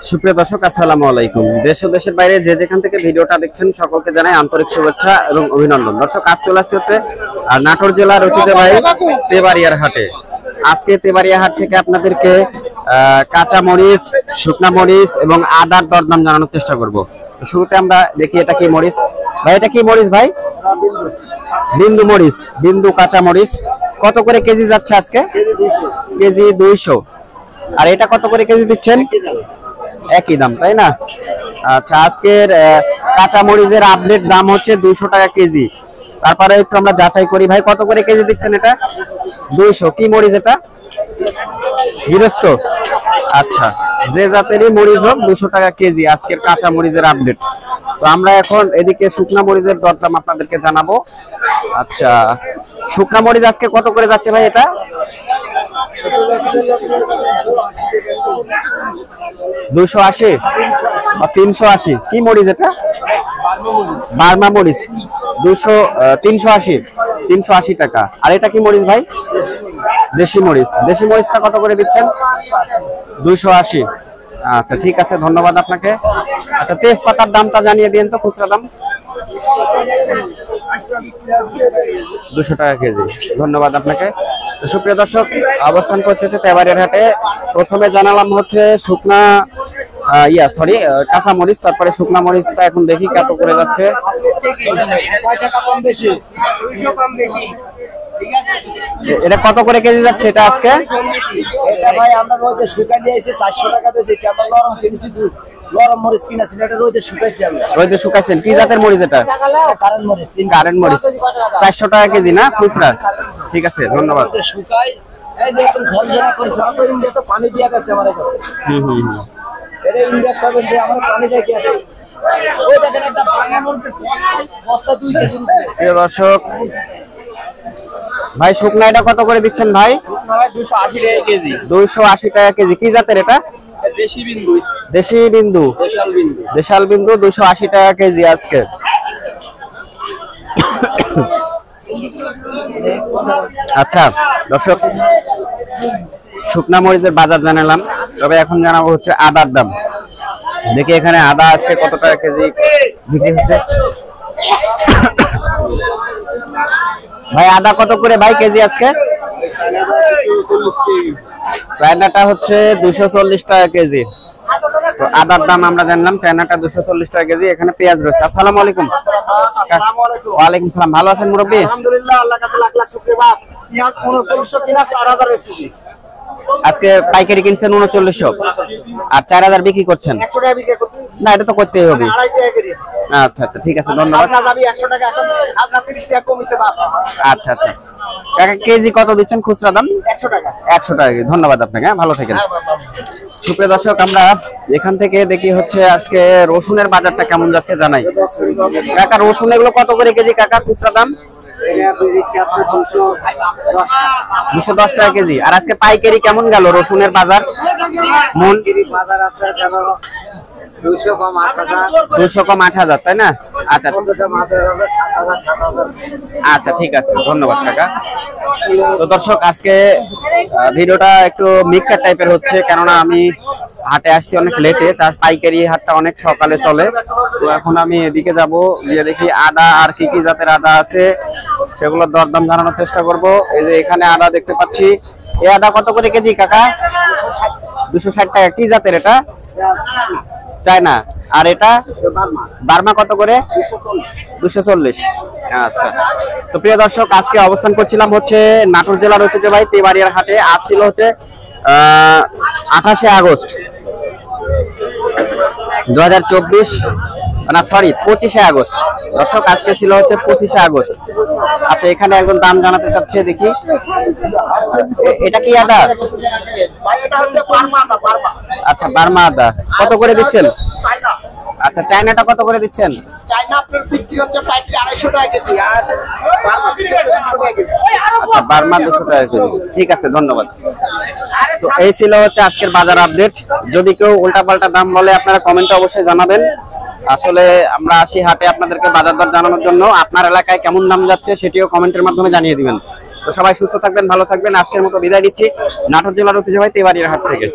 সুপ্রিয় দর্শক, আসসালামু আলাইকুম। দেশ ও দেশের বাইরে যে যেখান থেকে ভিডিওটা দেখছেন সকলকে জানাই আন্তরিক শুভেচ্ছা এবং অভিনন্দন। দর্শক, আজ চলে আসছে হচ্ছে নাটোর জেলার ঐতিহ্যবাহী তেবাড়িয়ার হাটে। আজকে তেবাড়িয়া হাট থেকে আপনাদেরকে কাঁচা মরিচ, শুকনা মরিচ এবং আদার দরদাম জানানোর চেষ্টা করব। শুরুতে আমরা দেখি এটা কি মরিচ ভাই, এটা কি মরিচ ভাই? বিন্দু মরিচ, বিন্দু কাঁচা মরিচ। কত করে কেজি যাচ্ছে আজকে? কেজি 200। আর এটা কত করে কেজি দিচ্ছেন? একই দাম, তাই না? আচ্ছা, আজকের কাঁচা মরিচের আপডেট দাম হচ্ছে 200 টাকা কেজি। তারপরে একটু আমরা যাচাই করি ভাই, কত করে কেজি দিচ্ছেন এটা? 200। কি মরিচ এটা? গৃহস্থ। আচ্ছা, যে জাতেরই মরিচ হোক 200 টাকা কেজি আজকের কাঁচা মরিচের আপডেট। তো আমরা এখন এদিকে শুকনা মরিচের দরদাম আপনাদেরকে জানাবো। আচ্ছা, শুকনা মরিচ আজকে কত করে যাচ্ছে ভাই এটা? 280 বা 380। কি মরিচ এটা? বার্মা মরিচ। 380 টাকা। আর এটা কি মরিচ ভাই? দেশি মরিচ। দেশি মরিচটা কত করে দিচ্ছেন? 280। আচ্ছা, ঠিক আছে, ধন্যবাদ আপনাকে। আচ্ছা, তেজপাতার দামটা জানিয়ে দিন তো, খুচরা দাম। 200 টাকা কেজি। ধন্যবাদ আপনাকে। সুপ্রিয় দর্শক, অবস্থান করছে তেবাড়িয়ার হাটে। প্রথমে জানালাম হচ্ছে শুকনা কাঁচা মরিচ, তারপরে শুকনা মরিচটা এখন দেখি কত করে যাচ্ছে। এটা কত করে কেজি যাচ্ছে এটা আজকে? এটা ভাই আমরা রোদে শুকাই দিয়েছি 400 টাকা বেচেছি। আমরা নরম কিনেছি, নরম মরিচ কিনেছি, এটা রোদে শুকাইছি আমরা। রোদে শুকাইছেন? কি জাতের মরিচ এটা? কারেন্ট মরিচ। কারেন্ট মরিচ। 400 টাকা কেজি না খুচরা? ঠিক আছে, ধন্যবাদ। শুকাই এই যে একদম ঝরঝরা করেছে, আমরা ইন্ডিয়া তো পানি দিয়া গেছে আমার কাছে। এটা ইন্ডিয়া খাবেন যে আমরা পানি দিয়ে গেছে। ওই দেখেন একটা বাংলা মরিচের বস্তা 2 কেজি। প্রিয় দর্শক ভাই, শুকনা এটা কত করে দিচ্ছেন ভাই? 280 টাকা কেজি। 280 টাকা কেজি। কি জাতের এটা? দেশি বিন্দু। দেশি বিন্দু। দেশাল বিন্দু। দেশাল বিন্দু 280 টাকা কেজি আজকে। আচ্ছা দর্শক, শুকনা মরিচের বাজার জানালাম, তবে এখন জানাবো হচ্ছে আদার দাম। দেখি এখানে আদা আছে কত টাকা কেজি বিক্রি হচ্ছে। ভাই, আদা কত করে ভাই কেজি আজকে? চায়নাটা হচ্ছে 240 টাকা কেজি। তো আদার দাম আমরা জানলাম, চায়নাটা 240 টাকা কেজি। এখানে পেঁয়াজ রয়েছে। আসসালামু আলাইকুম। ওয়ালাইকুম সালাম। ভালো আছেন মুরব্বী? আলহামদুলিল্লাহ, আল্লাহর কাছে লাখ লাখ শুকরিয়া। পেঁয়াজ 3900 কিনা 4000 বেচতেছি। আজকে পাইকারি কিনছেন 3900 আর 4000 বিক্রি করছেন? 100 টাকা বিক্রি করতে না, এটা তো করতেই হবে। 2.5 টাকা করি। আচ্ছা আচ্ছা, ঠিক আছে, ধন্যবাদ। আপনার দাবি 100 টাকা, এখন আজ 30 টাকা কমিছে বাপ। আচ্ছা আচ্ছা, কাকা কেজি কত দিচ্ছেন খুচরা দাম? 100 টাকা। 100 টাকা। ধন্যবাদ আপনাকে, ভালো থাকেন। সুপ্রিয় দর্শক, আমরা এখান থেকে দেখি হচ্ছে আজকে রসুনের বাজারটা কেমন যাচ্ছে জানাই। কাকা, রসুন এগুলো কত করে কেজি কাকা খুচরা দাম? 210 টাকা কেজি। আর আজকে পাইকারি কেমন গেল রসুনের বাজার? মন 200 কম 8000, তাই না? আচ্ছা আচ্ছা, ঠিক আছে, ধন্যবাদ কাকা। তো দর্শক, আজকে ভিডিওটা একটু মিক্সচার টাইপের হচ্ছে, কেননা আমি হাটে আসছি অনেক লেটে। তার পাইকারি হাটটা অনেক সকালে চলে। তো এখন আমি এদিকে যাব, গিয়ে দেখি আদা আর কি কি জাতের আদা আছে সেগুলোর দরদাম জানানোর চেষ্টা করব। এই যে এখানে আদা দেখতে পাচ্ছি। এই আদা কত করে কেজি কাকা? 260 টাকা। কি জাতের এটা? চায়না। আর এটা বার্মা কত করে? 240। আচ্ছা, তো প্রিয় দর্শক, আজকে অবস্থান করছিলাম হচ্ছে নাটোর জেলার ঐতিহ্যবাহী তেবাড়িয়ার হাটে। আজ ছিল হচ্ছে 28 আগস্ট 2024, না সরি 25 আগস্ট। দর্শক, আজকে ছিল হচ্ছে 25 আগস্ট। আচ্ছা, এখানে একজন দাম জানাতে চাচ্ছে, দেখি। এটা কি আদা? আচ্ছা, বার্মা আদা। কত করে দিচ্ছেন? আচ্ছা, চায়নাটা কত করে দিচ্ছেন? চায়না আপনার বিক্রি হচ্ছে পাইকারি 250 টাকা কেজি, আর বার্মা বিক্রি হচ্ছে 100 টাকা কেজি। আচ্ছা, বার্মা 200 টাকা কেজি। ঠিক আছে, ধন্যবাদ। তো এই ছিল হচ্ছে আজকের বাজার আপডেট। যদি কেউ উল্টাপাল্টা দাম বলে আপনারা কমেন্টে অবশ্যই জানাবেন। আসলে আমরা আসি হাটে আপনাদেরকে বাজার দর জানানোর জন্য। আপনার এলাকায় কেমন দাম যাচ্ছে সেটিও কমেন্টের মাধ্যমে জানিয়ে দিবেন। তো সবাই সুস্থ থাকবেন, ভালো থাকবেন। আজকের মতো বিদায় দিচ্ছি নাটোর জেলার ঐতিহ্যবাহী তেবাড়িয়ার হাট থেকে।